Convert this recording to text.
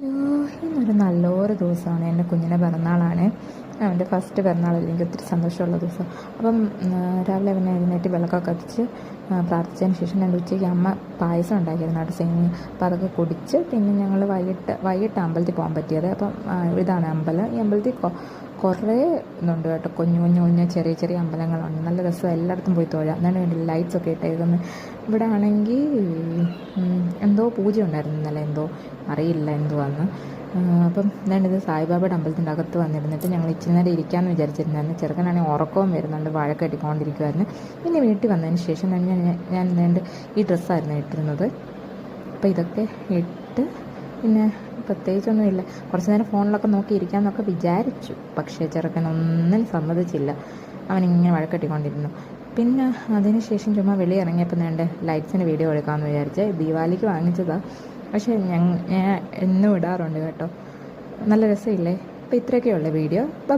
ഇന്നൊരു നല്ലൊരു ദിവസമാണ്. എൻ്റെ കുഞ്ഞിൻ്റെ പിറന്നാളാണ്. അവൻ്റെ ഫസ്റ്റ് പിറന്നാളല്ലേ, എനിക്ക് ഒത്തിരി സന്തോഷമുള്ള ദിവസം. അപ്പം രാവിലെ അവനെ എഴുന്നേറ്റ് വിളക്കൊക്കെ കത്തിച്ച് പ്രാർത്ഥിച്ചതിന് ശേഷം എൻ്റെ ഉച്ചയ്ക്ക് അമ്മ പായസം ഉണ്ടാക്കിയിരുന്നു കേട്ടോ, സേമിയ. അപ്പോൾ അതൊക്കെ കുടിച്ച് പിന്നെ ഞങ്ങൾ വൈകിട്ട് അമ്പലത്തിൽ പോകാൻ പറ്റിയത്. അപ്പം ഇതാണ് അമ്പലം. ഈ അമ്പലത്തിൽ കുറേ ഇതുണ്ട് കേട്ടോ, കുഞ്ഞു ചെറിയ ചെറിയ അമ്പലങ്ങളുണ്ട്. നല്ല രസം, എല്ലായിടത്തും പോയി തൊഴാം. അതിന് വേണ്ടി ലൈറ്റ്സൊക്കെ ഇട്ടേക്കുന്നത്. ഇവിടെ ആണെങ്കിൽ എന്തോ പൂജ ഉണ്ടായിരുന്നു ഇന്നലെ, എന്തോ അറിയില്ല എന്തുവാന്ന്. അപ്പം ഞാനിത് സായിബാബയുടെ അമ്പലത്തിൻ്റെ അകത്ത് വന്നിരുന്നിട്ട് ഞങ്ങൾ ഇച്ചിരി നേരം ഇരിക്കാമെന്ന് വിചാരിച്ചിരുന്നായിരുന്നു. ചെറുക്കനാണെങ്കിൽ ഉറക്കവും വരുന്നുണ്ട്, വഴക്ക് കെട്ടിക്കൊണ്ടിരിക്കുമായിരുന്നു. പിന്നെ വീട്ടിൽ വന്നതിന് ശേഷം ഞാൻ വേണ്ട ഈ ഡ്രസ്സായിരുന്നു ഇട്ടിരുന്നത്. അപ്പോൾ ഇതൊക്കെ ഇട്ട് പിന്നെ പ്രത്യേകിച്ചൊന്നുമില്ല, കുറച്ച് നേരം ഫോണിലൊക്കെ നോക്കി ഇരിക്കാമെന്നൊക്കെ വിചാരിച്ചു. പക്ഷേ ചെറുക്കനൊന്നും സമ്മതിച്ചില്ല, അവനിങ്ങനെ വഴക്കെട്ടിക്കൊണ്ടിരുന്നു. പിന്നെ അതിന് ശേഷം ചുമ്മാ വെളിയിറങ്ങിയപ്പോൾ വേണ്ട ലൈറ്റ്സിന് വീഡിയോ എടുക്കാമെന്ന് വിചാരിച്ച്. ദീപാവലിക്ക് വാങ്ങിച്ചതാണ്, പക്ഷേ ഞാൻ എന്നും ഇടാറുണ്ട് കേട്ടോ. നല്ല രസമില്ലേ? അപ്പോൾ ഇത്രയൊക്കെയുള്ള വീഡിയോ. ബൈ.